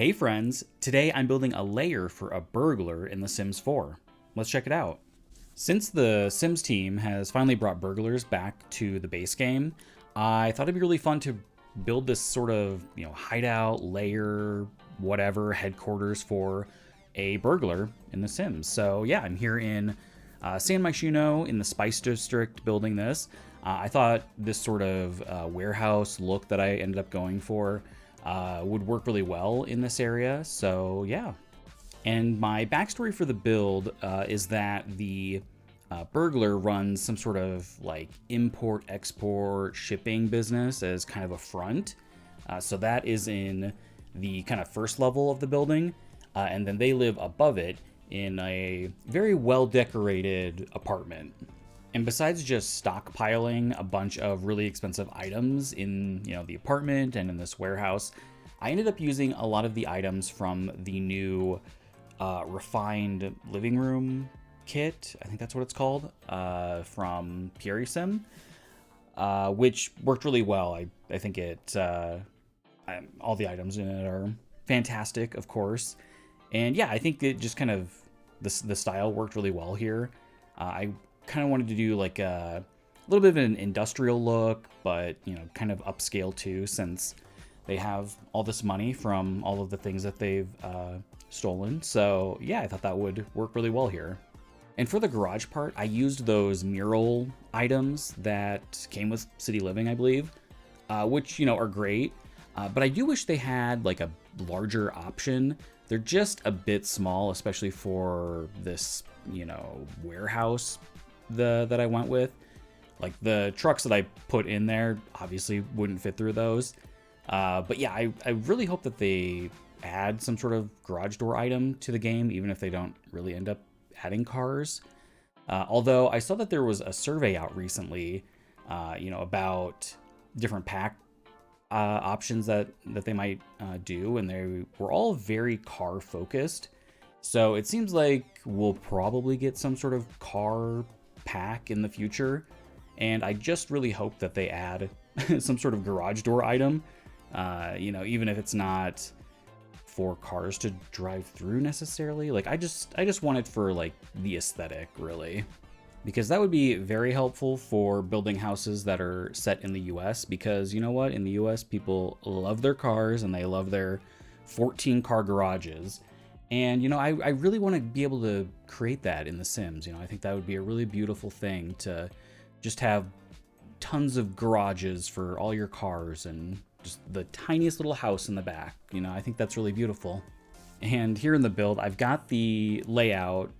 Hey friends, today I'm building a lair for a burglar in The Sims 4. Let's check it out. Since the Sims team has finally brought burglars back to the base game, I thought it'd be really fun to build this sort of, hideout, lair, whatever, headquarters for a burglar in The Sims. So yeah, I'm here in San Myshuno in the Spice District building this. I thought this sort of warehouse look that I ended up going for would work really well in this area. So yeah. And my backstory for the build is that the burglar runs some sort of like import export shipping business as kind of a front. So that is in the kind of first level of the building. And then they live above it in a very well decorated apartment. And besides just stockpiling a bunch of really expensive items in, the apartment and in this warehouse, I ended up using a lot of the items from the new refined living room kit. I think that's what it's called, from PureSim, which worked really well. I think all the items in it are fantastic, of course. And yeah, I think it just kind of, the style worked really well here. I kind of wanted to do like a little bit of an industrial look, but kind of upscale too, since they have all this money from all of the things that they've stolen. So yeah, I thought that would work really well here. And for the garage part, I used those mural items that came with City Living, I believe, which are great. But I do wish they had like a larger option. They're just a bit small, especially for this warehouse that I went with. Like the trucks that I put in there obviously wouldn't fit through those. But yeah, I really hope that they add some sort of garage door item to the game, even if they don't really end up adding cars. Although I saw that there was a survey out recently, about different pack options that they might do, and they were all very car focused. So it seems like we'll probably get some sort of car pack in the future, and I just really hope that they add some sort of garage door item, even if it's not for cars to drive through necessarily. Like I just want it for like the aesthetic, really, because that would be very helpful for building houses that are set in the US, because you know what, in the US people love their cars and they love their 14 car garages. And, I really want to be able to create that in The Sims. I think that would be a really beautiful thing to just have tons of garages for all your cars and just the tiniest little house in the back. I think that's really beautiful. And here in the build, I've got the layout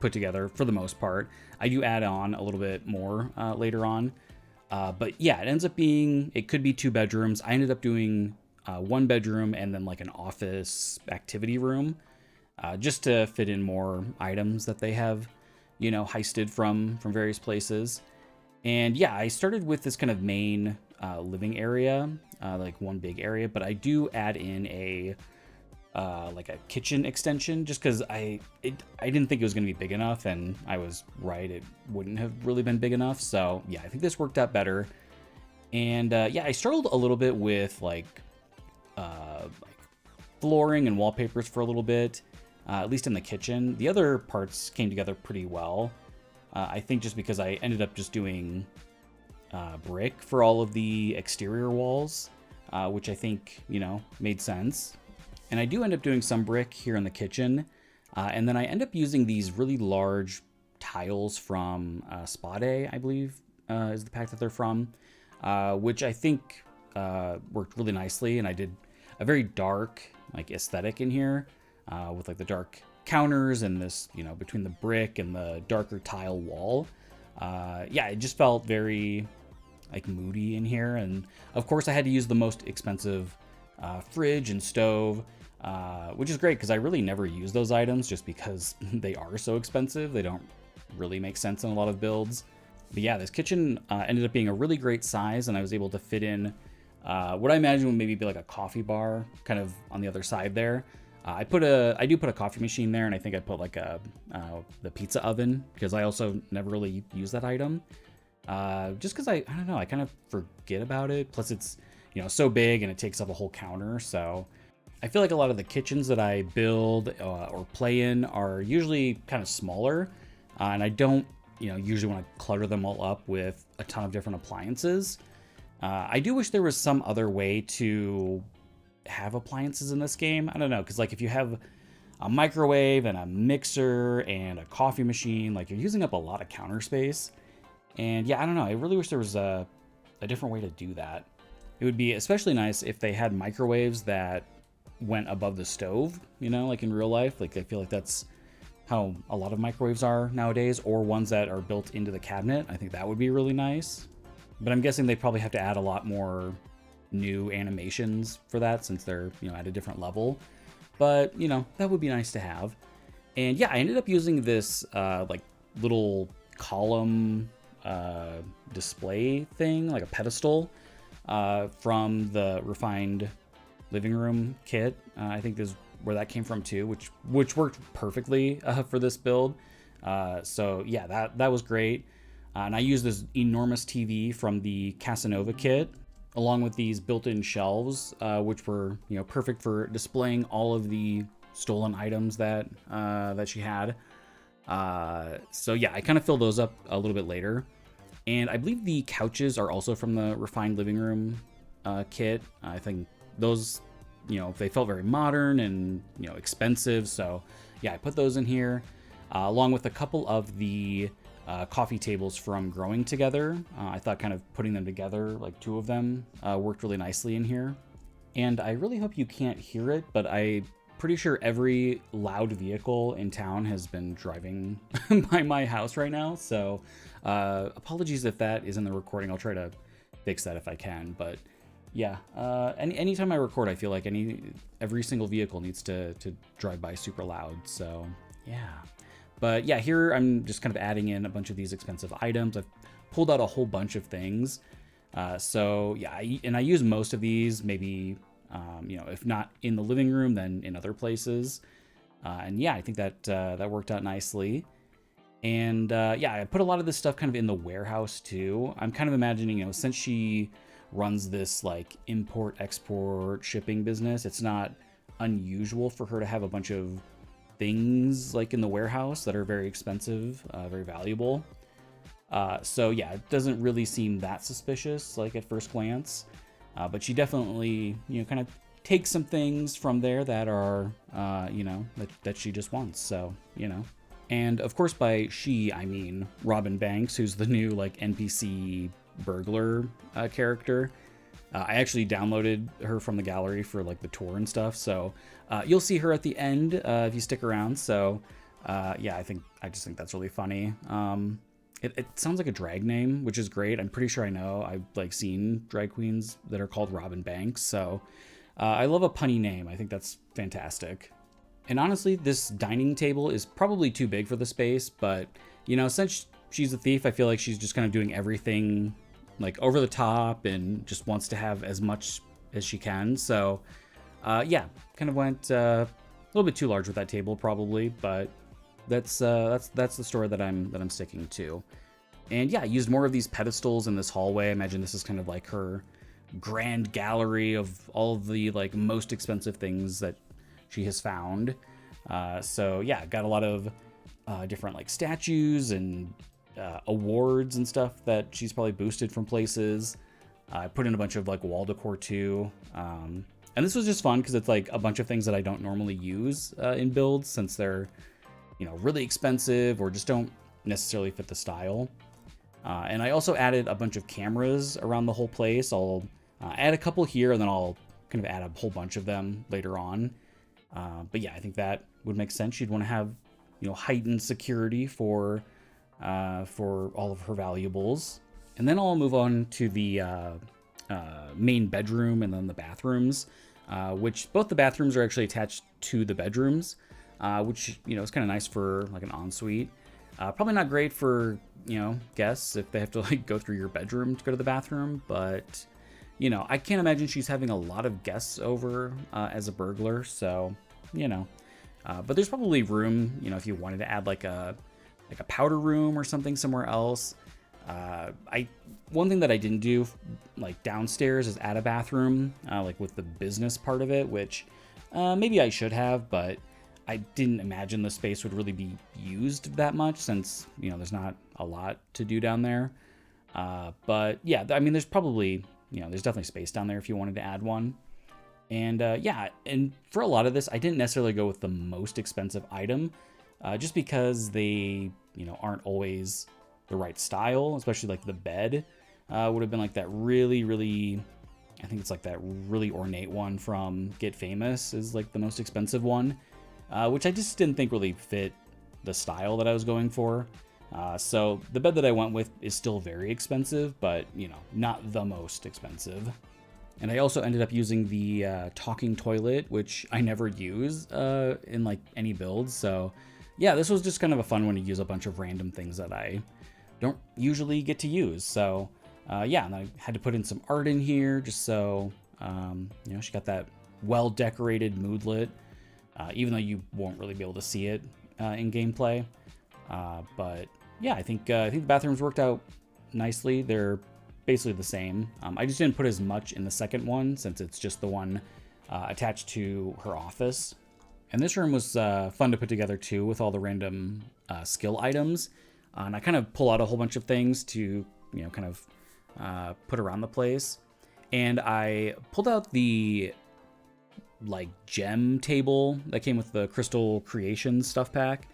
put together for the most part. I do add on a little bit more later on. But yeah, it could be 2 bedrooms. I ended up doing 1 bedroom and then like an office activity room, just to fit in more items that they have, heisted from various places. And yeah, I started with this kind of main living area, like one big area, but I do add in a like a kitchen extension, just because I didn't think it was going to be big enough, and I was right, it wouldn't have really been big enough. So yeah, I think this worked out better. And yeah, I struggled a little bit with like flooring and wallpapers for a little bit, at least in the kitchen. The other parts came together pretty well. I think just because I ended up just doing brick for all of the exterior walls, which I think, made sense. And I do end up doing some brick here in the kitchen. And then I end up using these really large tiles from Spade, I believe, is the pack that they're from, which I think worked really nicely. And I did a very dark like aesthetic in here, with like the dark counters and this, between the brick and the darker tile wall. Yeah, it just felt very like moody in here. And of course I had to use the most expensive fridge and stove, which is great because I really never use those items just because they are so expensive. They don't really make sense in a lot of builds. But yeah, this kitchen ended up being a really great size, and I was able to fit in what I imagine would maybe be like a coffee bar kind of on the other side there. I do put a coffee machine there, and I think I put like the pizza oven, because I also never really use that item. Just because I don't know, I kind of forget about it. Plus it's, so big and it takes up a whole counter. So I feel like a lot of the kitchens that I build or play in are usually kind of smaller, and I don't, usually want to clutter them all up with a ton of different appliances. I do wish there was some other way to have appliances in this game. I don't know, because like if you have a microwave and a mixer and a coffee machine, like you're using up a lot of counter space. And yeah, I don't know. I really wish there was a different way to do that. It would be especially nice if they had microwaves that went above the stove, like in real life. Like I feel like that's how a lot of microwaves are nowadays, or ones that are built into the cabinet. I think that would be really nice. But I'm guessing they probably have to add a lot more new animations for that since they're, at a different level. But, that would be nice to have. And yeah, I ended up using this like little column display thing, like a pedestal from the refined living room kit. I think this is where that came from too, which worked perfectly for this build. So yeah, that was great. And I used this enormous TV from the Casanova kit, along with these built-in shelves, which were perfect for displaying all of the stolen items that she had. So yeah, I kind of filled those up a little bit later. And I believe the couches are also from the refined living room kit. I think those, they felt very modern and, expensive. So yeah, I put those in here, along with a couple of the coffee tables from Growing Together. I thought kind of putting them together, like two of them, worked really nicely in here. And I really hope you can't hear it, but I'm pretty sure every loud vehicle in town has been driving by my house right now. So apologies if that is in the recording. I'll try to fix that if I can. But yeah, anytime I record, I feel like every single vehicle needs to drive by super loud. So yeah. But yeah, here I'm just kind of adding in a bunch of these expensive items. I've pulled out a whole bunch of things. So yeah, I use most of these, maybe, if not in the living room, then in other places. And yeah, I think that worked out nicely. And yeah, I put a lot of this stuff kind of in the warehouse too. I'm kind of imagining, since she runs this like import-export shipping business, it's not unusual for her to have a bunch of things like in the warehouse that are very expensive, very valuable. So yeah, it doesn't really seem that suspicious like at first glance, but she definitely kind of takes some things from there that are that she just wants. So and of course by she I mean Robin Banks, who's the new like NPC burglar character. I actually downloaded her from the gallery for like the tour and stuff, so you'll see her at the end if you stick around. So yeah, I just think that's really funny. It sounds like a drag name, which is great. I'm pretty sure I've like seen drag queens that are called Robin Banks, so I love a punny name. I think that's fantastic. And honestly, this dining table is probably too big for the space, but since she's a thief, I feel like she's just kind of doing everything like over the top and just wants to have as much as she can. So yeah, kind of went a little bit too large with that table probably, but that's the story that I'm sticking to. And yeah, I used more of these pedestals in this hallway. I imagine this is kind of like her grand gallery of all of the like most expensive things that she has found. So yeah, got a lot of different like statues and awards and stuff that she's probably boosted from places. I put in a bunch of like wall decor too. And this was just fun because it's like a bunch of things that I don't normally use in builds, since they're, really expensive or just don't necessarily fit the style. And I also added a bunch of cameras around the whole place. I'll add a couple here, and then I'll kind of add a whole bunch of them later on. But yeah, I think that would make sense. She'd want to have, heightened security for all of her valuables. And then I'll move on to the main bedroom and then the bathrooms, which both the bathrooms are actually attached to the bedrooms, which, is kind of nice for like an ensuite. Probably not great for, guests if they have to like go through your bedroom to go to the bathroom, but I can't imagine she's having a lot of guests over as a burglar, so, but there's probably room, if you wanted to add like a powder room or something somewhere else. One thing that I didn't do like downstairs is add a bathroom, like with the business part of it, which Maybe I should have, but I didn't imagine the space would really be used that much since, there's not a lot to do down there. But yeah, I mean, there's probably, there's definitely space down there if you wanted to add one. And yeah, and for a lot of this, I didn't necessarily go with the most expensive item, just because they, aren't always the right style, especially like the bed would have been like that really, I think it's like that really ornate one from Get Famous is like the most expensive one, which I just didn't think really fit the style that I was going for. So the bed that I went with is still very expensive, but not the most expensive. And I also ended up using the talking toilet, which I never use in like any builds. So yeah, this was just kind of a fun one to use a bunch of random things that I don't usually get to use. So yeah, and I had to put in some art in here just so, she got that well-decorated moodlet, even though you won't really be able to see it in gameplay. But yeah, I think the bathrooms worked out nicely. They're basically the same. I just didn't put as much in the second one since it's just the one attached to her office. And this room was fun to put together too, with all the random skill items. And I kind of pull out a whole bunch of things to, kind of put around the place. And I pulled out the like gem table that came with the Crystal Creations stuff pack.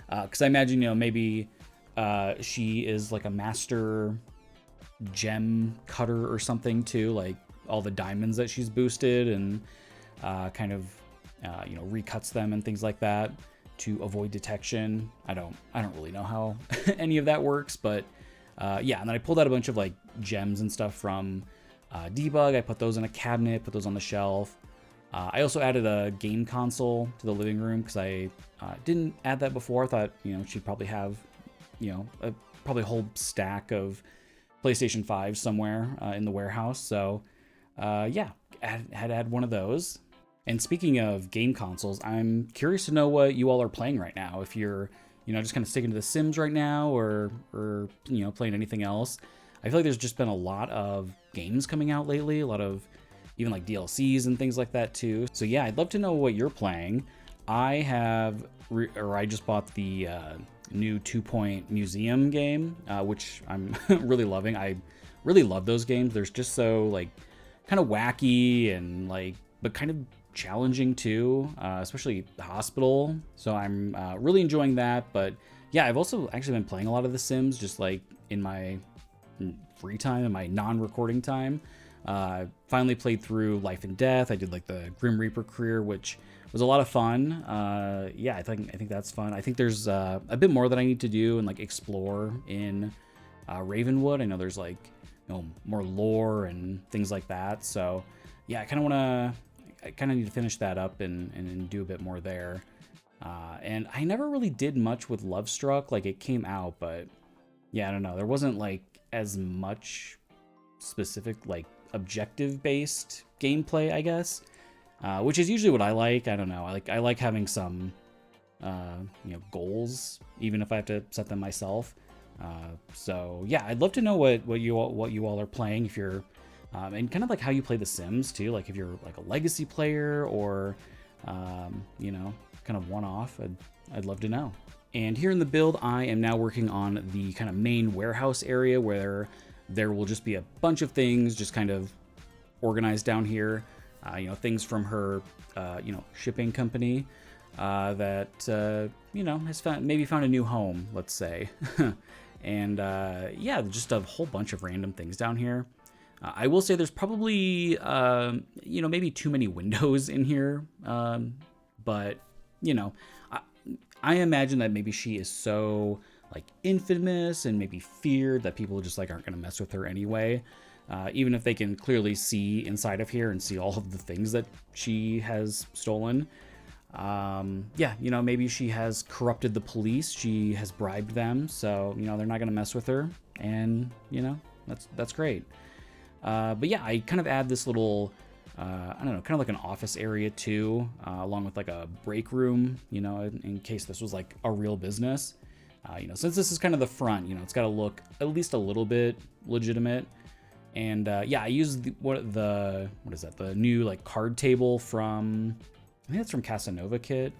Because I imagine, maybe she is like a master gem cutter or something too, like all the diamonds that she's boosted and kind of recuts them and things like that to avoid detection. I don't really know how any of that works, but yeah. And then I pulled out a bunch of like gems and stuff from debug. I put those in a cabinet, put those on the shelf. I also added a game console to the living room because I didn't add that before. I thought she'd probably have probably a whole stack of PlayStation 5 somewhere in the warehouse. So yeah, had to add one of those. And speaking of game consoles, I'm curious to know what you all are playing right now. If you're, just kind of sticking to The Sims right now or playing anything else. I feel like there's just been a lot of games coming out lately, a lot of even like DLCs and things like that too. So yeah, I'd love to know what you're playing. I just bought the new 2 Point Museum game, which I'm really loving. I really love those games. They're just so like kind of wacky and like, but kind of challenging too, especially the hospital. So I'm really enjoying that. But yeah, I've also actually been playing a lot of The Sims, just like in my free time, in my non-recording time. Finally played through Life and Death. I did like the Grim Reaper career, which was a lot of fun. Yeah, I think that's fun. I think there's a bit more that I need to do and like explore in Ravenwood. I know there's like more lore and things like that. So yeah, I kind of need to finish that up and do a bit more there. And I never really did much with Lovestruck. Like it came out, but yeah, I don't know. There wasn't like as much specific like objective based gameplay, I guess, which is usually what I like. I don't know. I like having some goals, even if I have to set them myself. So yeah, I'd love to know what you all are playing, if you're and kind of like how you play The Sims too, like if you're like a legacy player or kind of one-off. I'd love to know. And here in the build, I am now working on the kind of main warehouse area where there will just be a bunch of things just kind of organized down here. Things from her, shipping company that, has found a new home, let's say. And yeah, just a whole bunch of random things down here. I will say there's probably, maybe too many windows in here. But, I imagine that maybe she is so like infamous and maybe feared that people just like aren't going to mess with her anyway. Even if they can clearly see inside of here and see all of the things that she has stolen. Yeah, maybe she has corrupted the police. She has bribed them. So, they're not going to mess with her. And, that's great. But yeah, I kind of add this little, kind of like an office area too, along with like a break room, in case this was like a real business. Since this is kind of the front, it's got to look at least a little bit legitimate. And yeah, I use the new like card table from, I think that's from Casanova Kit,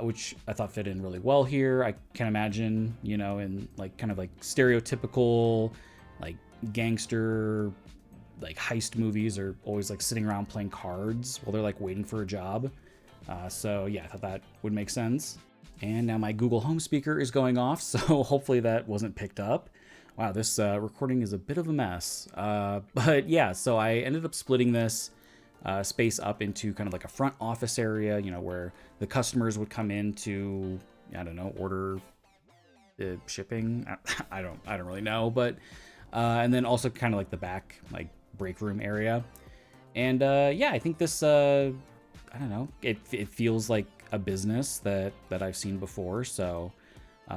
which I thought fit in really well here. I can imagine, you know, in like kind of like stereotypical like gangster like heist movies are always like sitting around playing cards while they're like waiting for a job. So yeah, I thought that would make sense. And now my Google Home speaker is going off, so hopefully that wasn't picked up. Wow, this recording is a bit of a mess. But yeah, so I ended up splitting this space up into kind of like a front office area, you know, where the customers would come in to, I don't know, order shipping. I don't really know, but and then also kind of like the back like break room area. And yeah, I think this I don't know, it feels like a business that I've seen before. So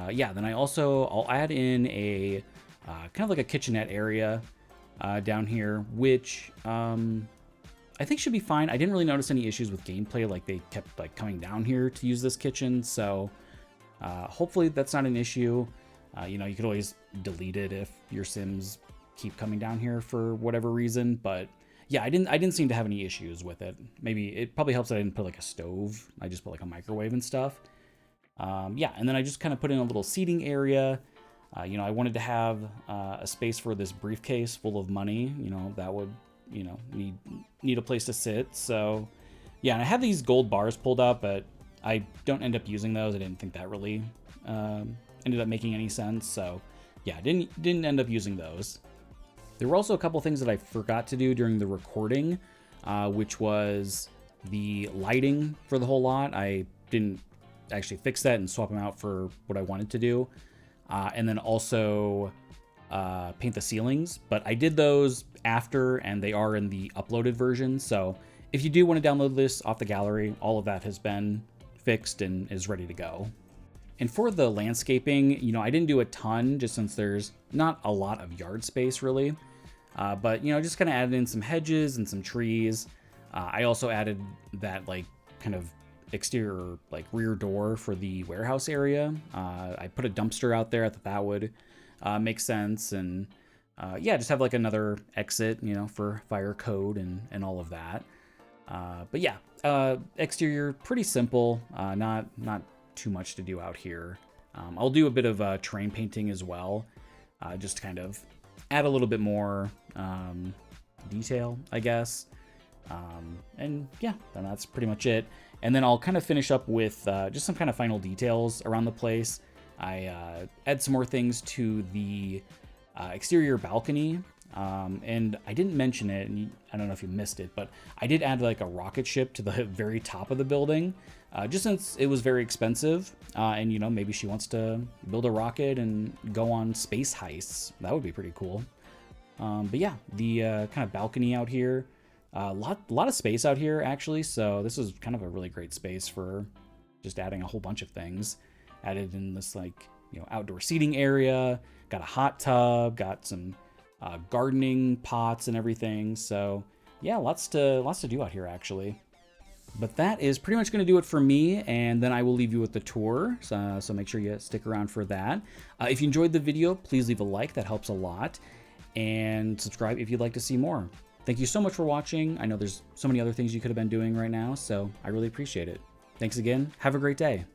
yeah, then I'll add in a kind of like a kitchenette area down here, which I think should be fine. I didn't really notice any issues with gameplay, like they kept like coming down here to use this kitchen. So hopefully that's not an issue. You know, you could always delete it if your Sims keep coming down here for whatever reason, but yeah, I didn't seem to have any issues with it. Maybe it probably helps that I didn't put like a stove. I just put like a microwave and stuff. Yeah, and then I just kind of put in a little seating area. You know, I wanted to have a space for this briefcase full of money. You know, that would, you know, need a place to sit. So yeah, and I have these gold bars pulled up, but I don't end up using those. I didn't think that really ended up making any sense. So yeah, I didn't end up using those. There were also a couple things that I forgot to do during the recording, which was the lighting for the whole lot. I didn't actually fix that and swap them out for what I wanted to do. And then also paint the ceilings, but I did those after, and they are in the uploaded version. So if you do want to download this off the gallery, all of that has been fixed and is ready to go. And for the landscaping, you know, I didn't do a ton just since there's not a lot of yard space really. But, you know, just kind of added in some hedges and some trees. I also added that like kind of exterior like rear door for the warehouse area. I put a dumpster out there. I thought that would make sense. And yeah, just have like another exit, you know, for fire code and all of that. But yeah, exterior pretty simple. Not too much to do out here. I'll do a bit of terrain painting as well, just to kind of add a little bit more detail, I guess. And yeah, then that's pretty much it. And then I'll kind of finish up with just some kind of final details around the place. I add some more things to the exterior balcony. And I didn't mention it, and I don't know if you missed it, but I did add like a rocket ship to the very top of the building, just since it was very expensive. And, you know, maybe she wants to build a rocket and go on space heists. That would be pretty cool. But yeah, the kind of balcony out here, a lot of space out here actually. So this is kind of a really great space for just adding a whole bunch of things. Added in this like, you know, outdoor seating area, got a hot tub, got some gardening pots and everything. So yeah, lots to do out here actually. But that is pretty much going to do it for me, and then I will leave you with the tour, so make sure you stick around for that. If you enjoyed the video, please leave a like, that helps a lot, and subscribe if you'd like to see more. Thank you so much for watching. I know there's so many other things you could have been doing right now, so I really appreciate it. Thanks again. Have a great day.